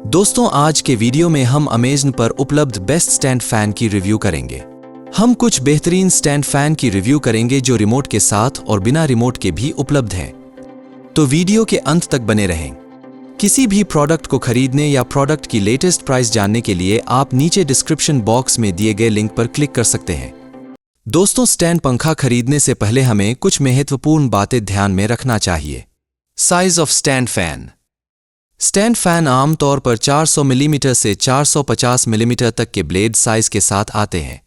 दोस्तों, आज के वीडियो में हम अमेज़न पर उपलब्ध बेस्ट स्टैंड फैन की रिव्यू करेंगे। हम कुछ बेहतरीन स्टैंड फैन की रिव्यू करेंगे जो रिमोट के साथ और बिना रिमोट के भी उपलब्ध हैं। तो वीडियो के अंत तक बने रहें। किसी भी प्रोडक्ट को खरीदने या प्रोडक्ट की लेटेस्ट प्राइस जानने के लिए आप नीचे डिस्क्रिप्शन बॉक्स में दिए गए लिंक पर क्लिक कर सकते हैं। दोस्तों, स्टैंड पंखा खरीदने से पहले हमें कुछ महत्वपूर्ण बातें ध्यान में रखना चाहिए। Size of stand fan. Stand fan आमतौर पर 400 मिलीमीटर से 450 मिलीमीटर तक के ब्लेड साइज के साथ आते हैं।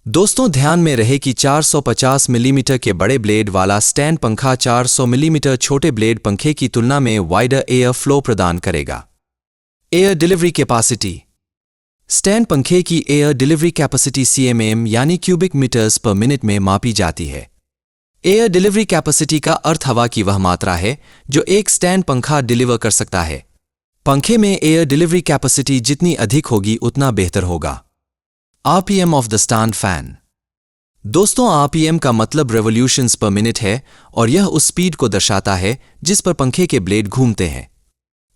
दोस्तों, ध्यान में रहे कि 450 मिलीमीटर के बड़े ब्लेड वाला स्टैंड पंखा 400 मिलीमीटर छोटे ब्लेड पंखे की तुलना में वाइडर एयर फ्लो प्रदान करेगा। Air delivery capacity. स्टैंड पंखे की एयर डिलीवरी कैपेसिटी CMM यानी क्यूबिक मीटर्स पर मिनट में मापी जाती है। एयर डिलीवरी कैपेसिटी का अर्थ हवा की वह मात्रा है जो एक स्टैंड पंखा डिलीवर कर सकता है। पंखे में एयर डिलीवरी कैपेसिटी जितनी अधिक होगी उतना बेहतर होगा। RPM of the stand fan. दोस्तों, RPM का मतलब रेवोल्यूशंस पर मिनट है और यह उस स्पीड को दर्शाता है जिस पर पंखे के ब्लेड घूमते हैं।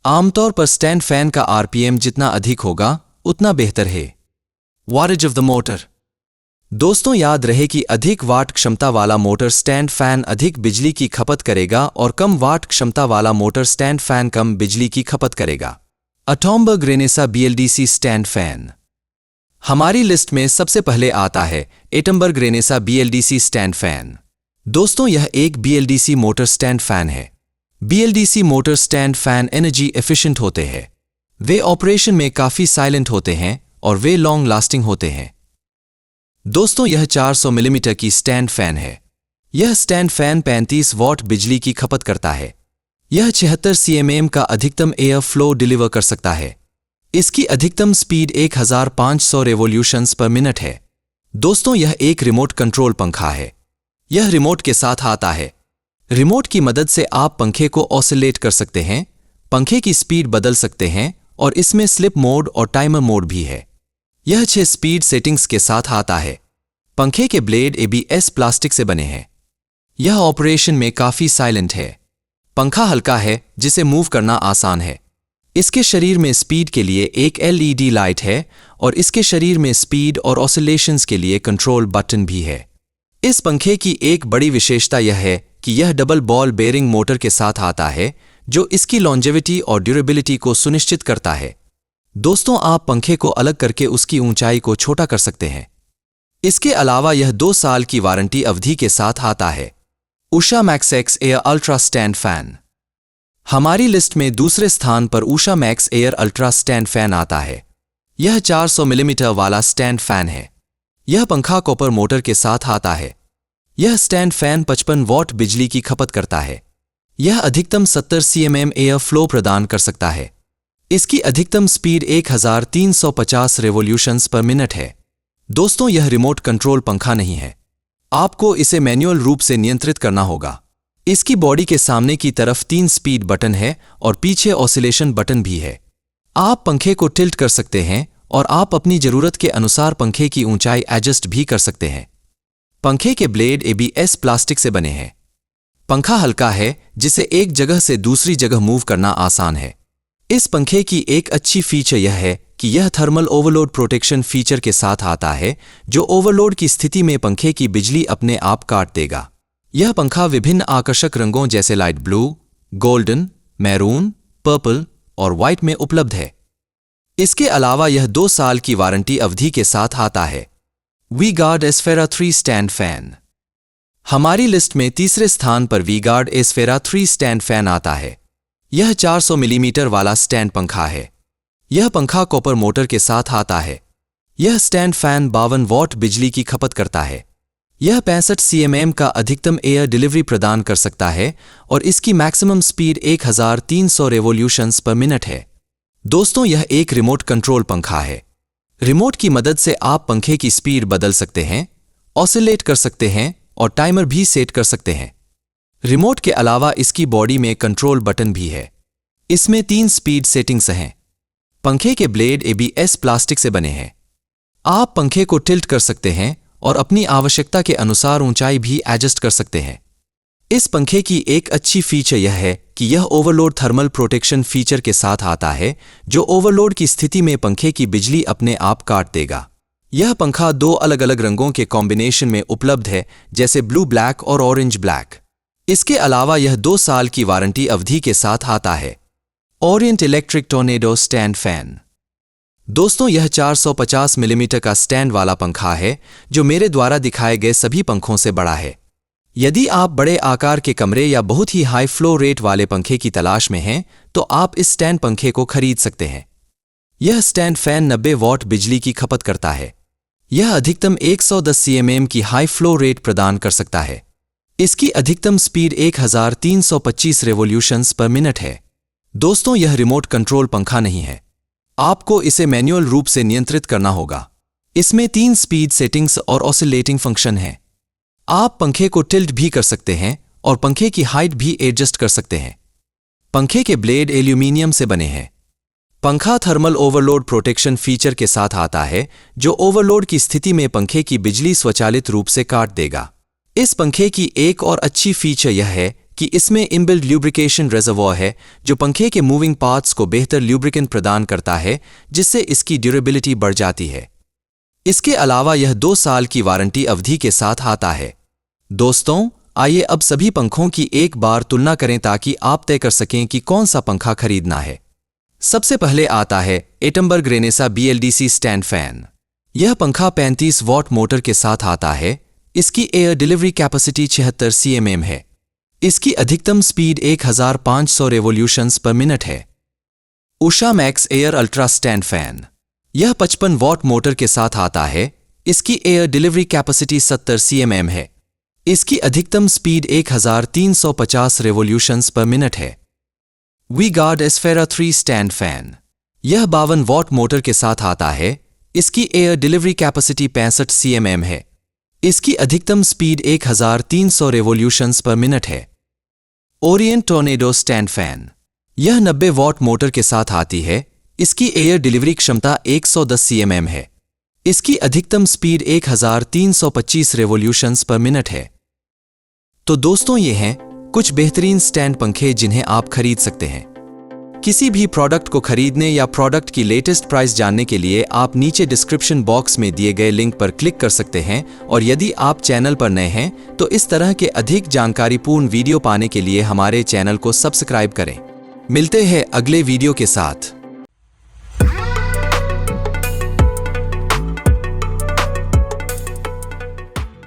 आमतौर पर स्टैंड फैन का RPM जितना अधिक होगा उतना बेहतर है। Wattage of the motor. दोस्तों, याद रहे कि अधिक वाट क्षमता वाला मोटर स्टैंड फैन अधिक बिजली की खपत करेगा और कम वाट क्षमता वाला मोटर स्टैंड फैन कम बिजली की खपत करेगा। अटॉम्बर्ग रेनेसा BLDC स्टैंड फैन। हमारी लिस्ट में सबसे पहले आता है Atomberg Renaissance BLDC stand fan. दोस्तों, यह एक BLDC मोटर स्टैंड फैन है। BLDC motor stand fan energy efficient होते हैं। वे ऑपरेशन में काफी साइलेंट होते हैं और वे लॉन्ग लास्टिंग होते हैं। दोस्तों, यह 400 मिलीमीटर की स्टैंड फैन है। यह स्टैंड फैन 35 वॉट बिजली की खपत करता है। यह 76 CMM का अधिकतम एयर फ्लो डिलीवर कर सकता है। इसकी अधिकतम स्पीड 1500 रेवोल्यूशंस पर मिनट है। दोस्तों, यह एक रिमोट कंट्रोल पंखा है। यह रिमोट के साथ आता है। रिमोट की मदद से आप पंखे को ऑसिलेट कर सकते हैं, पंखे की स्पीड बदल सकते हैं और इसमें स्लिप मोड और टाइमर मोड भी है। यह 6 स्पीड सेटिंग्स के साथ आता है। पंखे के ब्लेड ABS प्लास्टिक से बने हैं। यह ऑपरेशन में काफी साइलेंट है। पंखा हल्का है जिसे मूव करना आसान है। इसके शरीर में स्पीड के लिए एक LED लाइट है और इसके शरीर में स्पीड और ऑसिलेशंस के लिए कंट्रोल बटन भी है। इस पंखे की एक बड़ी विशेषता यह है कि यह डबल बॉल बेयरिंग मोटर के साथ आता है जो इसकी लॉन्जेविटी और ड्यूरेबिलिटी को सुनिश्चित करता है। दोस्तों, आप पंखे को अलग करके उसकी ऊंचाई को छोटा कर सकते हैं। इसके अलावा यह 2 साल की वारंटी अवधि के साथ आता है। Usha max X air ultra stand fan. हमारी लिस्ट में दूसरे स्थान पर Usha max air ultra stand fan आता है। यह 400 मिलीमीटर वाला स्टैंड फैन है। यह पंखा कॉपर मोटर के साथ आता है। यह स्टैंड फैन 55 वॉट बिजली की खपत करता है। यह अधिकतम 70 CMM एयर फ्लो प्रदान कर सकता है। इसकी अधिकतम स्पीड 1350 रेवोल्यूशंस पर मिनट है। दोस्तों, यह रिमोट कंट्रोल पंखा नहीं है। आपको इसे मैन्युअल रूप से नियंत्रित करना होगा। इसकी बॉडी के सामने की तरफ 3 स्पीड बटन है और पीछे ऑसिलेशन बटन भी है। आप पंखे को टिल्ट कर सकते हैं और आप अपनी जरूरत के अनुसार पंखे की ऊंचाई एडजस्ट भी कर सकते हैं। पंखे के ब्लेड ABS प्लास्टिक से बने हैं। पंखा हल्का है जिसे एक जगह से दूसरी जगह मूव करना आसान है। इस पंखे की एक अच्छी फीचर यह है कि यह थर्मल ओवरलोड प्रोटेक्शन फीचर के साथ आता है जो ओवरलोड की स्थिति में पंखे की बिजली अपने आप काट देगा। यह पंखा विभिन्न आकर्षक रंगों जैसे light blue, golden, maroon, purple और व्हाइट में उपलब्ध है। इसके अलावा यह 2 साल की वारंटी अवधि के साथ आता है। V Guard Esfera 3 stand fan. हमारी लिस्ट में तीसरे स्थान पर वी-गार्ड एस्फेरा 3 स्टैंड फैन आता है। यह 400 मिलीमीटर वाला स्टैंड पंखा है। यह पंखा कॉपर मोटर के साथ आता है। यह स्टैंड फैन 52 वॉट बिजली की खपत करता है। यह 65 CMM का अधिकतम एयर डिलीवरी प्रदान कर सकता है और इसकी मैक्सिमम स्पीड 1300 रेवोल्यूशंस पर मिनट है। दोस्तों, यह एक रिमोट कंट्रोल पंखा है। रिमोट की मदद से आप पंखे की स्पीड बदल सकते हैं, ऑसिलेट कर सकते हैं और टाइमर भी सेट कर सकते हैं। रिमोट के अलावा इसकी बॉडी में कंट्रोल बटन भी है। इसमें 3 स्पीड सेटिंग्स हैं। पंखे के ब्लेड ABS प्लास्टिक से बने हैं। आप पंखे को टिल्ट कर सकते हैं और अपनी आवश्यकता के अनुसार ऊंचाई भी एडजस्ट कर सकते हैं। इस पंखे की एक अच्छी फीचर यह है कि यह ओवरलोड थर्मल प्रोटेक्शन फीचर के साथ आता है, जो ओवरलोड की स्थिति में पंखे की बिजली अपने आप काट देगा। यह पंखा 2 अलग-अलग रंगों के कॉम्बिनेशन में उपलब्ध है, जैसे ब्लू ब्लैक और ऑरेंज ब्लैक। इसके अलावा यह 2 साल की वारंटी अवधि के साथ आता है। Orient electric tornado stand fan. दोस्तों, यह 450 मिलीमीटर का स्टैंड वाला पंखा है, जो मेरे द्वारा दिखाए गए सभी पंखों से बड़ा है। यदि आप बड़े आकार के कमरे या बहुत ही हाई फ्लो रेट वाले पंखे की तलाश में हैं, तो आप इस स्टैंड पंखे को खरीद सकते हैं। यह स्टैंड फैन 90 वॉट बिजली की खपत करता है। यह अधिकतम 110 cmm की हाई फ्लो रेट प्रदान कर सकता है। इसकी अधिकतम स्पीड 1325 रेवोल्यूशंस पर मिनट है। दोस्तों, यह रिमोट कंट्रोल पंखा नहीं है। आपको इसे मैन्युअल रूप से नियंत्रित करना होगा। इसमें 3 स्पीड सेटिंग्स और ऑसिलेटिंग फंक्शन है। आप पंखे को टिल्ट भी कर सकते हैं और पंखे की हाइट भी एडजस्ट कर सकते हैं। पंखे के ब्लेड एल्यूमिनियम से बने हैं। पंखा थर्मल ओवरलोड प्रोटेक्शन फीचर के साथ आता है, जो ओवरलोड की स्थिति में पंखे की बिजली स्वचालित रूप से काट देगा। इस पंखे की एक और अच्छी फीचर यह है कि इसमें इनबिल्ट ल्यूब्रिकेशन रिजर्वॉयर है, जो पंखे के मूविंग पार्ट्स को बेहतर ल्यूब्रिकेंट प्रदान करता है, जिससे इसकी ड्यूरेबिलिटी बढ़ जाती है। इसके अलावा यह 2 साल की वारंटी अवधि के साथ आता है। दोस्तों, आइए अब सभी पंखों की एक बार तुलना करें ताकि आप तय कर सकें कि कौन सा पंखा खरीदना है। सबसे पहले आता है Attenborough Renaissance BLDC stand fan. यह पंखा 35 वॉट मोटर के साथ आता है। इसकी एयर डिलीवरी कैपेसिटी 76 cmm है। इसकी अधिकतम स्पीड 1500 रेवोल्यूशंस पर मिनट है। Usha max air ultra stand fan. यह 55 वॉट मोटर के साथ आता है। इसकी एयर डिलीवरी कैपेसिटी 70 cmm है। इसकी अधिकतम स्पीड 1350 रेवोल्यूशंस पर मिनट है। V Guard Esfera 3 stand fan. यह 52 वॉट मोटर के साथ आता है। इसकी एयर डिलीवरी कैपेसिटी 65 cmm है। इसकी अधिकतम स्पीड 1300 रेवोल्यूशंस पर मिनट है। Orient tornado stand fan. यह 90 वॉट मोटर के साथ आती है। इसकी एयर डिलीवरी क्षमता 110 cmm है। इसकी अधिकतम स्पीड 1325 रेवोल्यूशंस पर मिनट है। तो दोस्तों, ये हैं कुछ बेहतरीन स्टैंड पंखे जिन्हें आप खरीद सकते हैं। किसी भी प्रोडक्ट को खरीदने या प्रोडक्ट की लेटेस्ट प्राइस जानने के लिए आप नीचे डिस्क्रिप्शन बॉक्स में दिए गए लिंक पर क्लिक कर सकते हैं, और यदि आप चैनल पर नए हैं तो इस तरह के अधिक जानकारीपूर्ण वीडियो पाने के लिए हमारे चैनल को सब्सक्राइब करें। मिलते हैं अगले वीडियो के साथ।